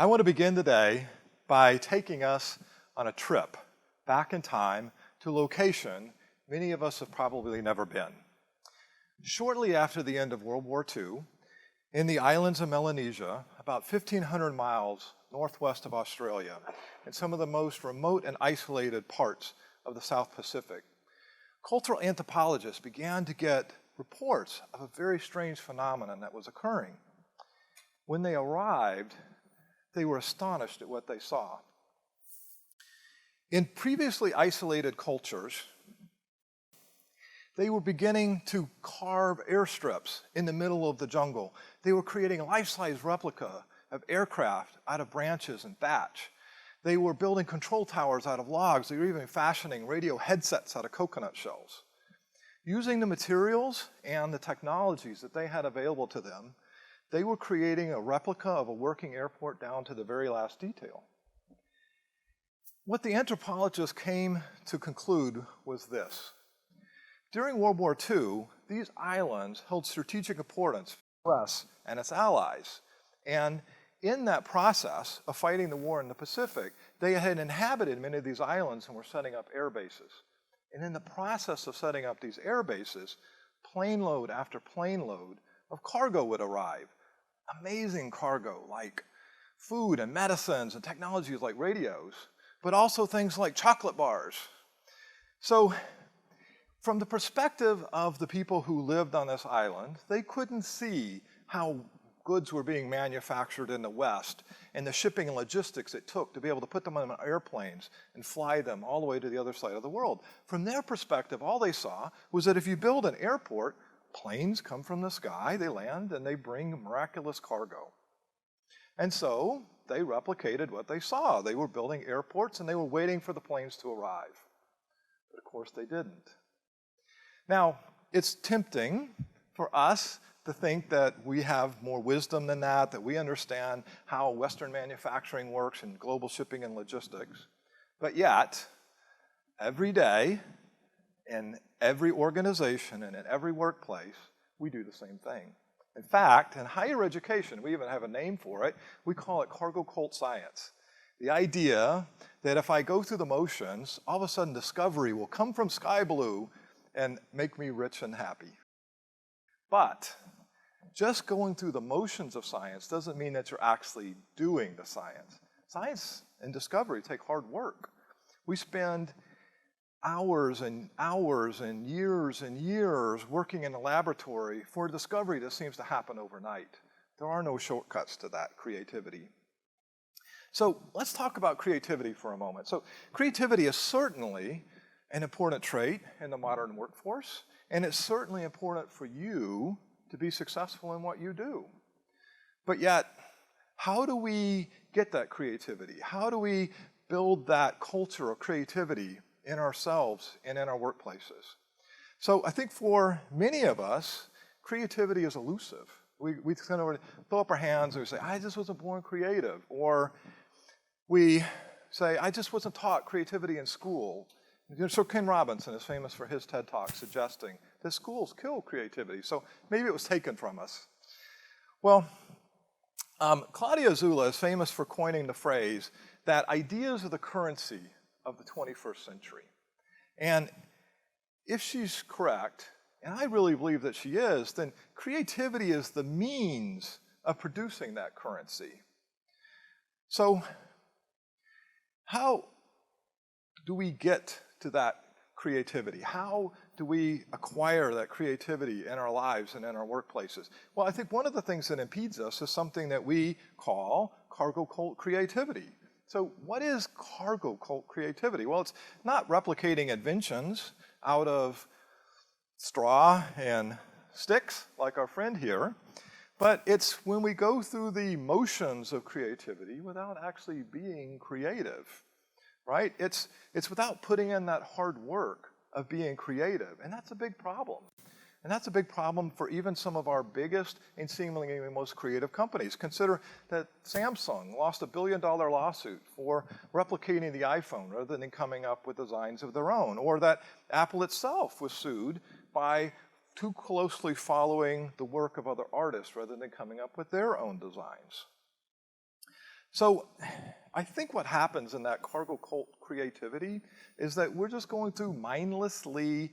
I want to begin today by taking us on a trip back in time to a location many of us have probably never been. Shortly after the end of World War II, in the islands of Melanesia, about 1,500 miles northwest of Australia, in some of the most remote and isolated parts of the South Pacific, cultural anthropologists began to get reports of a very strange phenomenon that was occurring. When they arrived, they were astonished at what they saw. In previously isolated cultures, they were beginning to carve airstrips in the middle of the jungle. They were creating a life-size replica of aircraft out of branches and thatch. They were building control towers out of logs. They were even fashioning radio headsets out of coconut shells. Using the materials and the technologies that they had available to them, they were creating a replica of a working airport down to the very last detail. What the anthropologists came to conclude was this. During World War II, these islands held strategic importance for us and its allies. And in that process of fighting the war in the Pacific, they had inhabited many of these islands and were setting up air bases. And in the process of setting up these air bases, plane load after plane load of cargo would arrive. Amazing cargo like food and medicines and technologies like radios, but also things like chocolate bars. So from the perspective of the people who lived on this island, they couldn't see how goods were being manufactured in the West and the shipping and logistics it took to be able to put them on airplanes and fly them all the way to the other side of the world. From their perspective, all they saw was that if you build an airport, planes come from the sky, they land, and they bring miraculous cargo. And so they replicated what they saw. They were building airports and they were waiting for the planes to arrive. But of course they didn't. Now, it's tempting for us to think that we have more wisdom than that we understand how Western manufacturing works and global shipping and logistics. But yet, every day, in every organization and in every workplace, we do the same thing. In fact, in higher education, we even have a name for it. We call it cargo cult science. The idea that if I go through the motions, all of a sudden discovery will come from sky blue and make me rich and happy. But just going through the motions of science doesn't mean that you're actually doing the science. Science and discovery take hard work. We spend hours and hours and years working in a laboratory for a discovery that seems to happen overnight. There are no shortcuts to that creativity. So let's talk about creativity for a moment. So creativity is certainly an important trait in the modern workforce, and it's certainly important for you to be successful in what you do. But yet, how do we get that creativity? How do we build that culture of creativity in ourselves and in our workplaces? So I think for many of us, creativity is elusive. We kind of throw up our hands and we say, I just wasn't born creative. Or we say, I just wasn't taught creativity in school. So Ken Robinson is famous for his TED Talk suggesting that schools kill creativity. So maybe it was taken from us. Well, Claudia Azula is famous for coining the phrase that ideas are the currency of the 21st century. And if she's correct, and I really believe that she is, then creativity is the means of producing that currency. So how do we get to that creativity? How do we acquire that creativity in our lives and in our workplaces? Well, I think one of the things that impedes us is something that we call cargo cult creativity. So what is cargo cult creativity? Well, it's not replicating inventions out of straw and sticks like our friend here, but it's when we go through the motions of creativity without actually being creative. Right? It's without putting in that hard work of being creative, and that's a big problem. And that's a big problem for even some of our biggest and seemingly most creative companies. Consider that Samsung lost $1 billion lawsuit for replicating the iPhone rather than coming up with designs of their own, or that Apple itself was sued by too closely following the work of other artists rather than coming up with their own designs. So I think what happens in that cargo cult creativity is that we're just going through mindlessly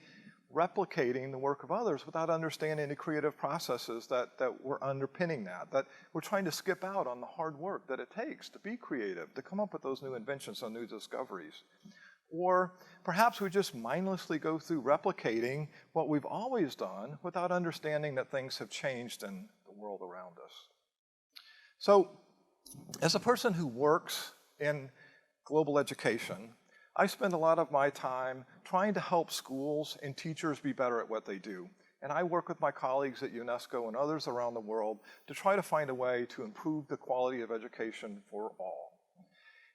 replicating the work of others without understanding the creative processes that were underpinning that we're trying to skip out on the hard work that it takes to be creative, to come up with those new inventions and new discoveries. Or perhaps we just mindlessly go through replicating what we've always done without understanding that things have changed in the world around us. So, as a person who works in global education, I spend a lot of my time trying to help schools and teachers be better at what they do. And I work with my colleagues at UNESCO and others around the world to try to find a way to improve the quality of education for all.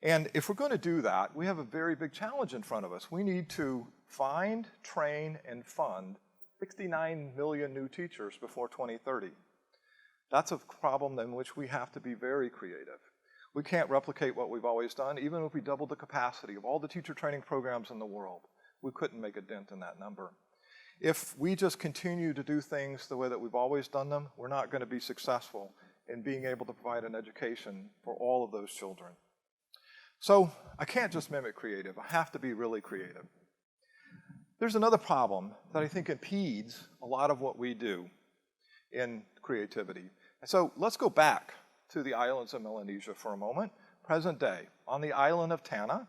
And if we're going to do that, we have a very big challenge in front of us. We need to find, train, and fund 69 million new teachers before 2030. That's a problem in which we have to be very creative. We can't replicate what we've always done. Even if we doubled the capacity of all the teacher training programs in the world, we couldn't make a dent in that number. If we just continue to do things the way that we've always done them, we're not going to be successful in being able to provide an education for all of those children. So I can't just mimic creative. I have to be really creative. There's another problem that I think impedes a lot of what we do in creativity. And so let's go back to the islands of Melanesia for a moment, present day. On the island of Tanna,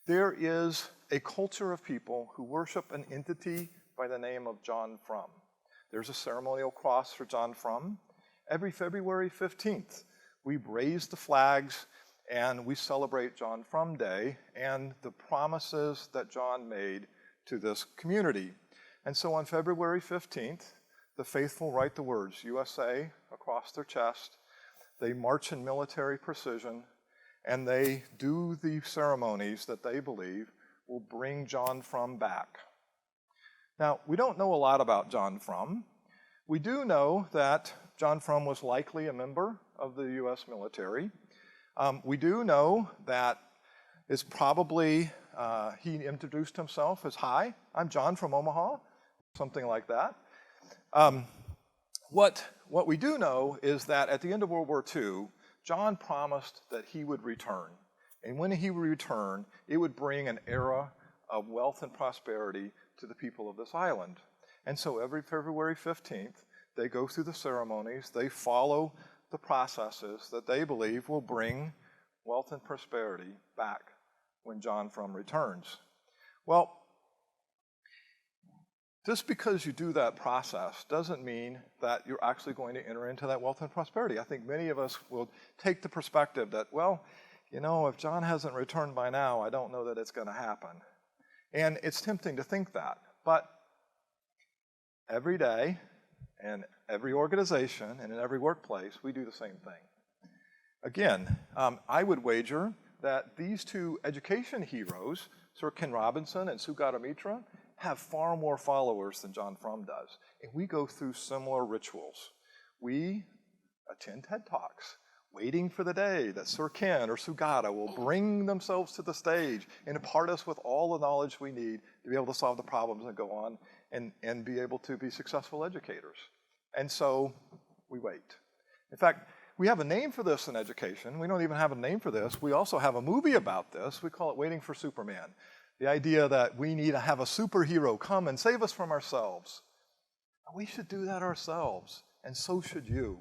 there is a culture of people who worship an entity by the name of John Frum. There's a ceremonial cross for John Frum. Every February 15th, we raise the flags and we celebrate John Frum Day and the promises that John made to this community. And so on February 15th, the faithful write the words USA across their chest. They march in military precision, and they do the ceremonies that they believe will bring John Frum back. Now, we don't know a lot about John Frum. We do know that John Frum was likely a member of the US military. We do know that it's probably, he introduced himself as, "Hi, I'm John from Omaha," something like that. What we do know is that at the end of World War II, John promised that he would return. And when he would return, it would bring an era of wealth and prosperity to the people of this island. And so every February 15th, they go through the ceremonies, they follow the processes that they believe will bring wealth and prosperity back when John Frum returns. Well, just because you do that process doesn't mean that you're actually going to enter into that wealth and prosperity. I think many of us will take the perspective that, well, you know, if John hasn't returned by now, I don't know that it's going to happen. And it's tempting to think that. But every day, and every organization, and in every workplace, we do the same thing. Again, I would wager that these two education heroes, Sir Ken Robinson and Sugata Mitra, have far more followers than John Frum does. And we go through similar rituals. We attend TED Talks, waiting for the day that Sir Ken or Sugata will bring themselves to the stage and impart us with all the knowledge we need to be able to solve the problems and go on and be able to be successful educators. And so we wait. In fact, we have a name for this in education. We don't even have a name for this. We also have a movie about this. We call it Waiting for Superman. The idea that we need to have a superhero come and save us from ourselves. We should do that ourselves, and so should you.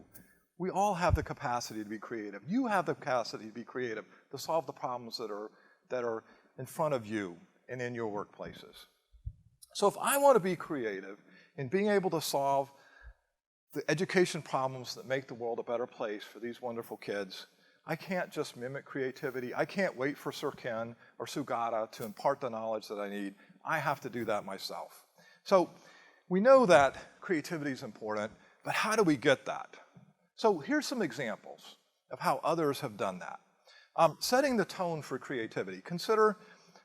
We all have the capacity to be creative. You have the capacity to be creative, to solve the problems that are in front of you and in your workplaces. So if I want to be creative in being able to solve the education problems that make the world a better place for these wonderful kids, I can't just mimic creativity. I can't wait for Sir Ken or Sugata to impart the knowledge that I need. I have to do that myself. So we know that creativity is important, but how do we get that? So here's some examples of how others have done that. Setting the tone for creativity. Consider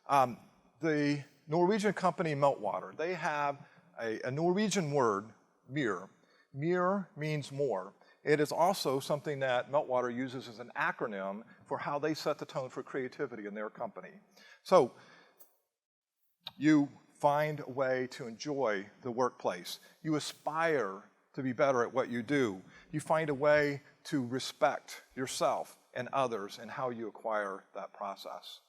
the Norwegian company Meltwater. They have a Norwegian word, mir. Mir means more. It is also something that Meltwater uses as an acronym for how they set the tone for creativity in their company. So you find a way to enjoy the workplace. You aspire to be better at what you do. You find a way to respect yourself and others in how you acquire that process.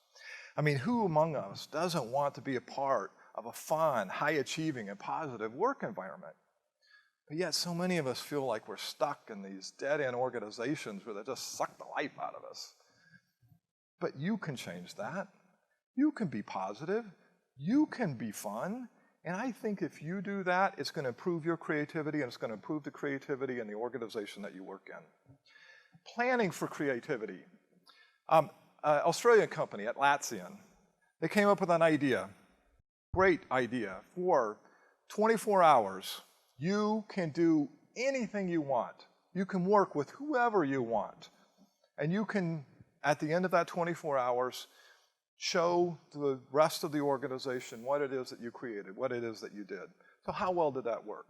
I mean, who among us doesn't want to be a part of a fun, high-achieving, and positive work environment? But yet so many of us feel like we're stuck in these dead-end organizations where they just suck the life out of us. But you can change that. You can be positive. You can be fun. And I think if you do that, it's going to improve your creativity, and it's going to improve the creativity in the organization that you work in. Planning for creativity. Australian company, Atlassian, they came up with an idea, great idea, for 24 hours. You can do anything you want. You can work with whoever you want. And you can, at the end of that 24 hours, show the rest of the organization what it is that you created, what it is that you did. So how well did that work?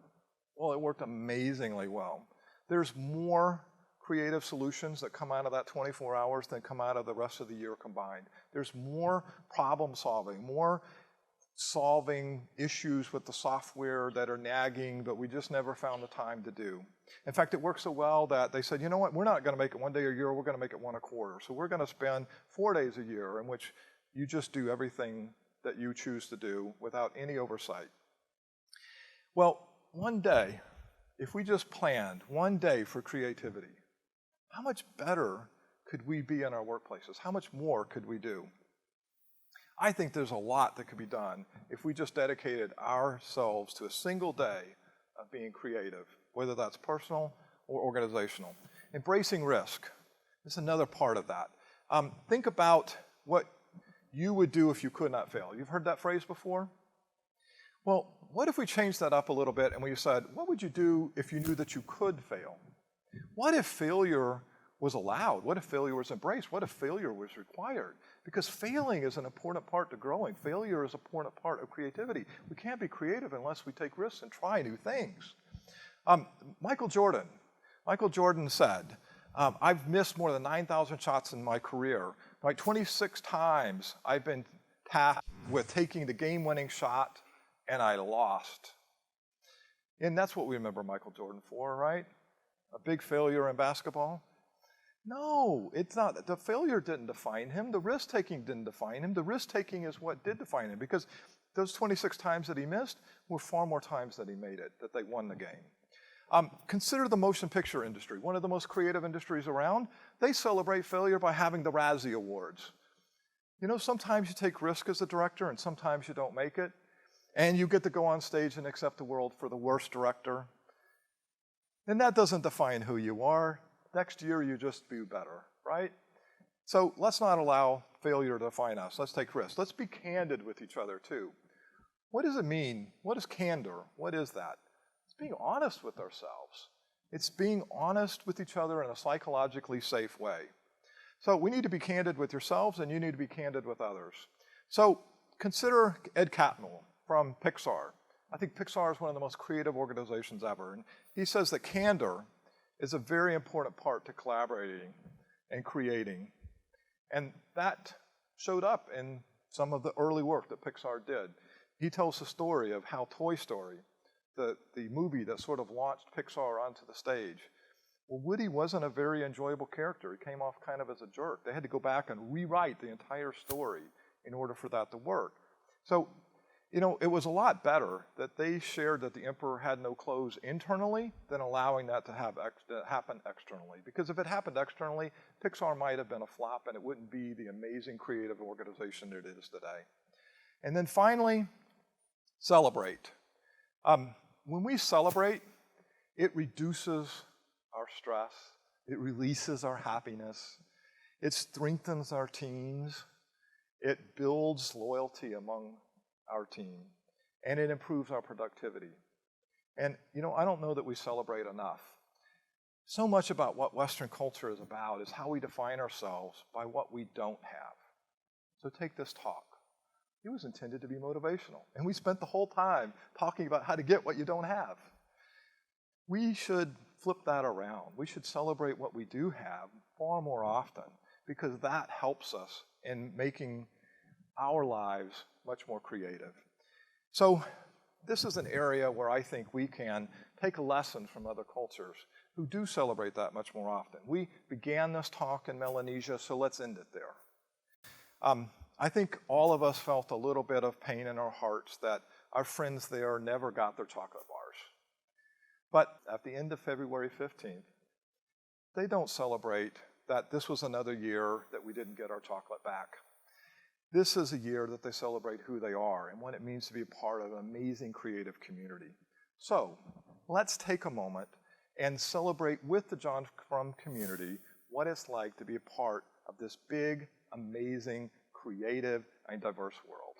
Well, it worked amazingly well. There's more creative solutions that come out of that 24 hours than come out of the rest of the year combined. There's more problem solving, more solving issues with the software that are nagging, but we just never found the time to do. In fact, it worked so well that they said, you know what, we're not going to make it one day a year, we're going to make it one a quarter. So we're going to spend 4 days a year in which you just do everything that you choose to do without any oversight. Well, one day, if we just planned one day for creativity, how much better could we be in our workplaces? How much more could we do? I think there's a lot that could be done if we just dedicated ourselves to a single day of being creative, whether that's personal or organizational. Embracing risk is another part of that. Think about what you would do if you could not fail. You've heard that phrase before? Well, what if we changed that up a little bit and we said, what would you do if you knew that you could fail? What if failure was allowed? What if failure was embraced? What if failure was required? Because failing is an important part to growing. Failure is an important part of creativity. We can't be creative unless we take risks and try new things. Michael Jordan said, I've missed more than 9,000 shots in my career. Like 26 times I've been tasked with taking the game-winning shot and I lost. And that's what we remember Michael Jordan for, right? A big failure in basketball? No, it's not. The failure didn't define him. The risk-taking didn't define him. The risk-taking is what did define him, because those 26 times that he missed were far more times that he made it, that they won the game. Consider the motion picture industry, one of the most creative industries around. They celebrate failure by having the Razzie Awards. You know, sometimes you take risk as a director and sometimes you don't make it, and you get to go on stage and accept the award for the worst director. And that doesn't define who you are. Next year, you just do better, right? So let's not allow failure to define us. Let's take risks. Let's be candid with each other, too. What does it mean? What is candor? What is that? It's being honest with ourselves. It's being honest with each other in a psychologically safe way. So we need to be candid with yourselves, and you need to be candid with others. So consider Ed Catmull from Pixar. I think Pixar is one of the most creative organizations ever. And he says that candor is a very important part to collaborating and creating. And that showed up in some of the early work that Pixar did. He tells the story of how Toy Story, the movie that sort of launched Pixar onto the stage, well, Woody wasn't a very enjoyable character. He came off kind of as a jerk. They had to go back and rewrite the entire story in order for that to work. So, you know, it was a lot better that they shared that the emperor had no clothes internally than allowing that to happen externally. Because if it happened externally, Pixar might have been a flop and it wouldn't be the amazing creative organization it is today. And then finally, celebrate. When we celebrate, it reduces our stress, it releases our happiness, it strengthens our teams, it builds loyalty among our team, and it improves our productivity. And you know, I don't know that we celebrate enough. So much about what Western culture is about is how we define ourselves by what we don't have. So take this talk. It was intended to be motivational, and we spent the whole time talking about how to get what you don't have. We should flip that around. We should celebrate what we do have far more often, because that helps us in making our lives much more creative. So this is an area where I think we can take a lesson from other cultures who do celebrate that much more often. We began this talk in Melanesia, so let's end it there. I think all of us felt a little bit of pain in our hearts that our friends there never got their chocolate bars. But at the end of February 15th, they don't celebrate that this was another year that we didn't get our chocolate back. This is a year that they celebrate who they are and what it means to be a part of an amazing creative community. So let's take a moment and celebrate with the John Frum community what it's like to be a part of this big, amazing, creative, and diverse world.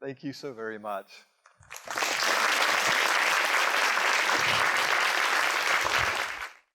Thank you so very much.